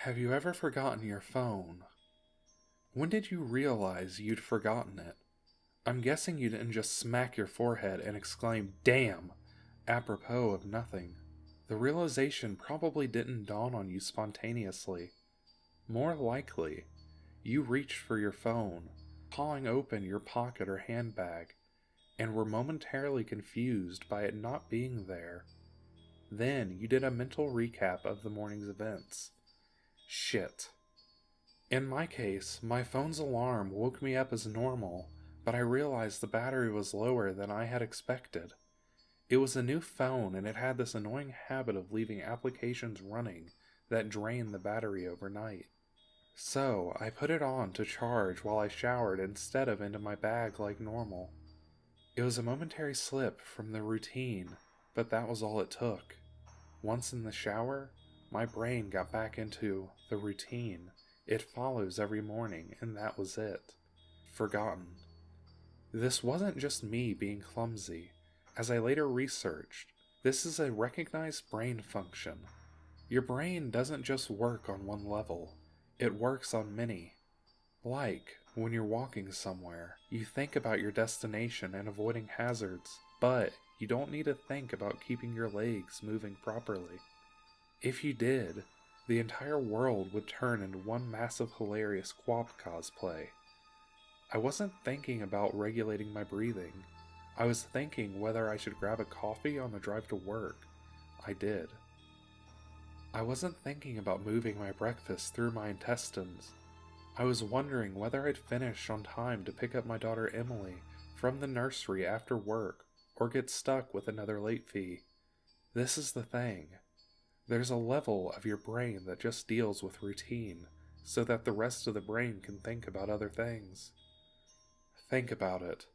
Have you ever forgotten your phone? When did you realize you'd forgotten it? I'm guessing you didn't just smack your forehead and exclaim, "Damn!" apropos of nothing. The realization probably didn't dawn on you spontaneously. More likely, you reached for your phone, pawing open your pocket or handbag, and were momentarily confused by it not being there. Then you did a mental recap of the morning's events. Shit. In my case, my phone's alarm woke me up as normal, but I realized the battery was lower than I had expected. It was a new phone and it had this annoying habit of leaving applications running that drained the battery overnight. So, I put it on to charge while I showered instead of into my bag like normal. It was a momentary slip from the routine, but that was all it took. Once in the shower, my brain got back into the routine it follows every morning, and that was it. Forgotten. This wasn't just me being clumsy. As I later researched, this is a recognized brain function. Your brain doesn't just work on one level, it works on many. Like, when you're walking somewhere, you think about your destination and avoiding hazards, but you don't need to think about keeping your legs moving properly. If you did, the entire world would turn into one massive hilarious Quap cosplay. I wasn't thinking about regulating my breathing. I was thinking whether I should grab a coffee on the drive to work. I did. I wasn't thinking about moving my breakfast through my intestines. I was wondering whether I'd finish on time to pick up my daughter Emily from the nursery after work or get stuck with another late fee. This is the thing. There's a level of your brain that just deals with routine, so that the rest of the brain can think about other things. Think about it.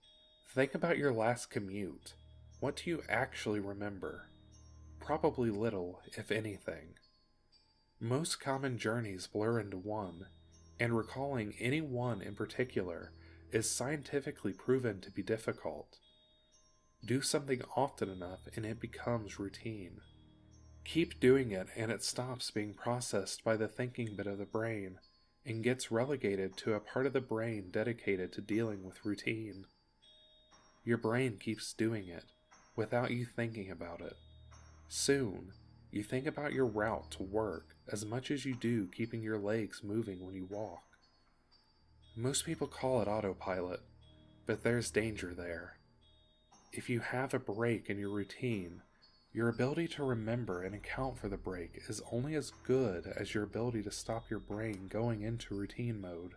Think about your last commute. What do you actually remember? Probably little, if anything. Most common journeys blur into one, and recalling any one in particular is scientifically proven to be difficult. Do something often enough and it becomes routine. Keep doing it and it stops being processed by the thinking bit of the brain and gets relegated to a part of the brain dedicated to dealing with routine. Your brain keeps doing it without you thinking about it. Soon, you think about your route to work as much as you do keeping your legs moving when you walk. Most people call it autopilot, but there's danger there. If you have a break in your routine, your ability to remember and account for the break is only as good as your ability to stop your brain going into routine mode.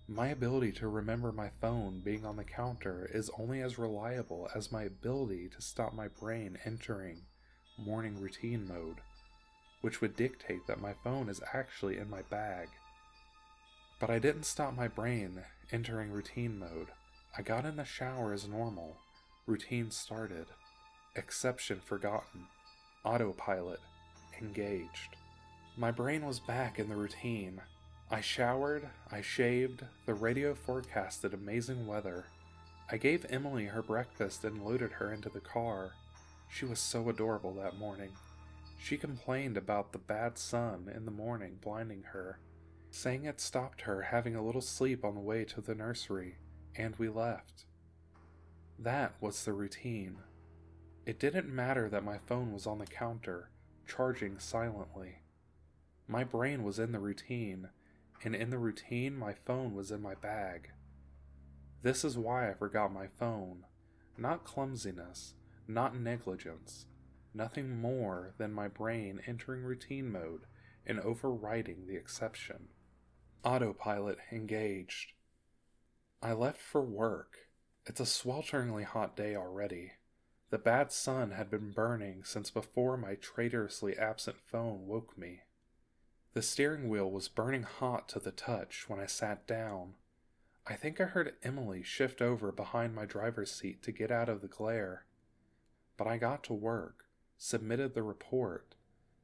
My ability to remember my phone being on the counter is only as reliable as my ability to stop my brain entering morning routine mode, which would dictate that my phone is actually in my bag. But I didn't stop my brain entering routine mode. I got in the shower as normal. Routine started. Exception forgotten. Autopilot engaged. My brain was back in the routine. I showered, I shaved, the radio forecasted amazing weather. I gave Emily her breakfast and loaded her into the car. She was so adorable that morning. She complained about the bad sun in the morning blinding her, saying it stopped her having a little sleep on the way to the nursery, and we left. That was the routine. It didn't matter that my phone was on the counter, charging silently. My brain was in the routine, and in the routine my phone was in my bag. This is why I forgot my phone. Not clumsiness, not negligence, nothing more than my brain entering routine mode and overriding the exception. Autopilot engaged. I left for work. It's a swelteringly hot day already. The bad sun had been burning since before my traitorously absent phone woke me. The steering wheel was burning hot to the touch when I sat down. I think I heard Emily shift over behind my driver's seat to get out of the glare. But I got to work, submitted the report,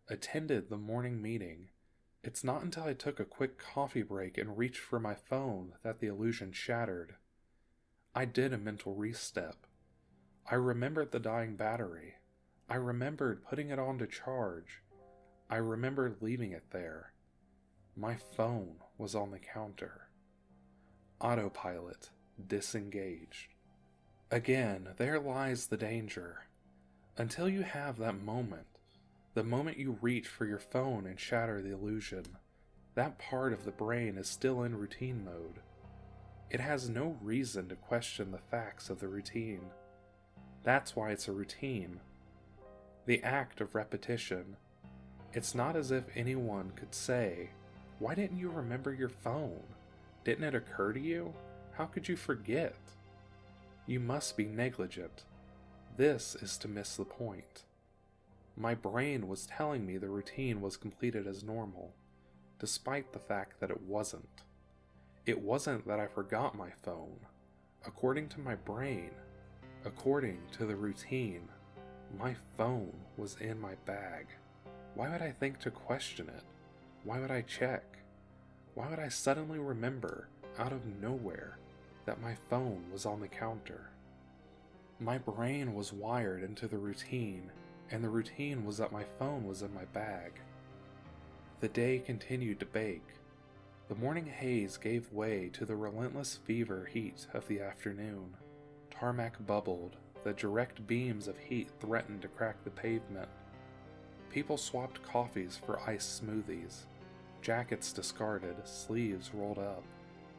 attended the morning meeting. It's not until I took a quick coffee break and reached for my phone that the illusion shattered. I did a mental restep. I remembered the dying battery. I remembered putting it on to charge. I remember leaving it there. My phone was on the counter. Autopilot disengaged. Again, there lies the danger. Until you have that moment, the moment you reach for your phone and shatter the illusion, that part of the brain is still in routine mode. It has no reason to question the facts of the routine. That's why it's a routine. The act of repetition. It's not as if anyone could say, "Why didn't you remember your phone? Didn't it occur to you? How could you forget?" You must be negligent. This is to miss the point. My brain was telling me the routine was completed as normal, despite the fact that it wasn't. It wasn't that I forgot my phone. According to my brain, according to the routine, my phone was in my bag. Why would I think to question it? Why would I check? Why would I suddenly remember, out of nowhere, that my phone was on the counter? My brain was wired into the routine, and the routine was that my phone was in my bag. The day continued to bake. The morning haze gave way to the relentless fever heat of the afternoon. Tarmac bubbled, the direct beams of heat threatened to crack the pavement. People swapped coffees for iced smoothies. Jackets discarded, sleeves rolled up,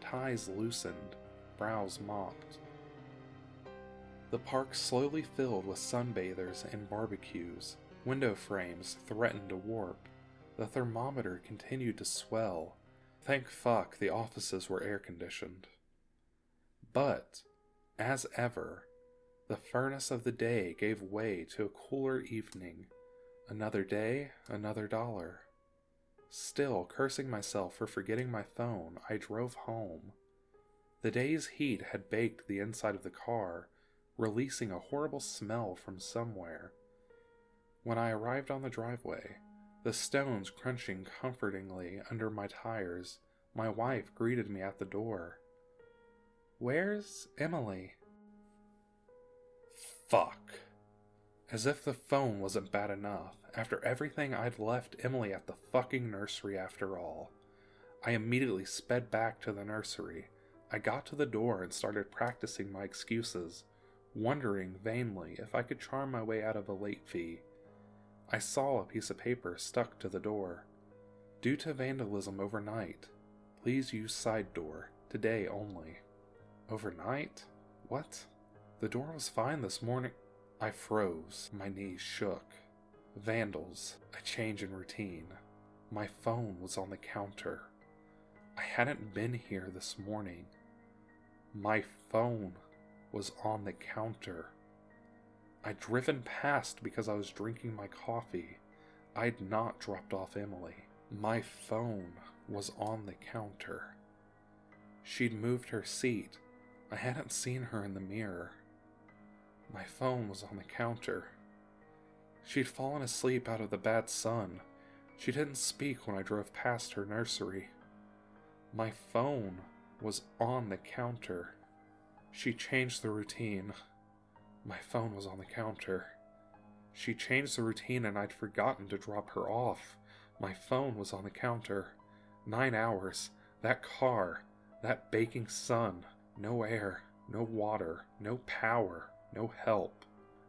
ties loosened, brows mopped. The park slowly filled with sunbathers and barbecues. Window frames threatened to warp. The thermometer continued to swell. Thank fuck the offices were air-conditioned. But, as ever, the furnace of the day gave way to a cooler evening. Another day, another dollar. Still cursing myself for forgetting my phone, I drove home. The day's heat had baked the inside of the car, releasing a horrible smell from somewhere. When I arrived on the driveway, the stones crunching comfortingly under my tires, my wife greeted me at the door. "Where's Emily?" Fuck. As if the phone wasn't bad enough, after everything I'd left Emily at the fucking nursery after all. I immediately sped back to the nursery. I got to the door and started practicing my excuses, wondering vainly if I could charm my way out of a late fee. I saw a piece of paper stuck to the door. Due to vandalism overnight, please use side door, today only. Overnight? What? The door was fine this morning. I froze, my knees shook. Vandals, a change in routine. My phone was on the counter. I hadn't been here this morning. My phone was on the counter. I'd driven past because I was drinking my coffee. I'd not dropped off Emily. My phone was on the counter. She'd moved her seat. I hadn't seen her in the mirror. My phone was on the counter. She'd fallen asleep out of the bad sun. She didn't speak when I drove past her nursery. My phone was on the counter. She changed the routine. My phone was on the counter. She changed the routine and I'd forgotten to drop her off. My phone was on the counter. 9 hours. That car. That baking sun. No air. No water. No power. No help.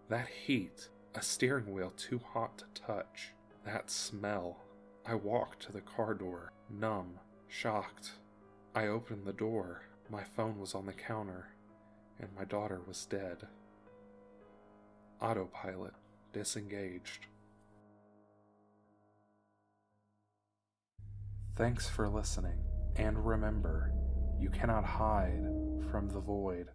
That heat. A steering wheel too hot to touch. That smell. I walked to the car door, numb, shocked. I opened the door. My phone was on the counter, and my daughter was dead. Autopilot disengaged. Thanks for listening, and remember, you cannot hide from the void.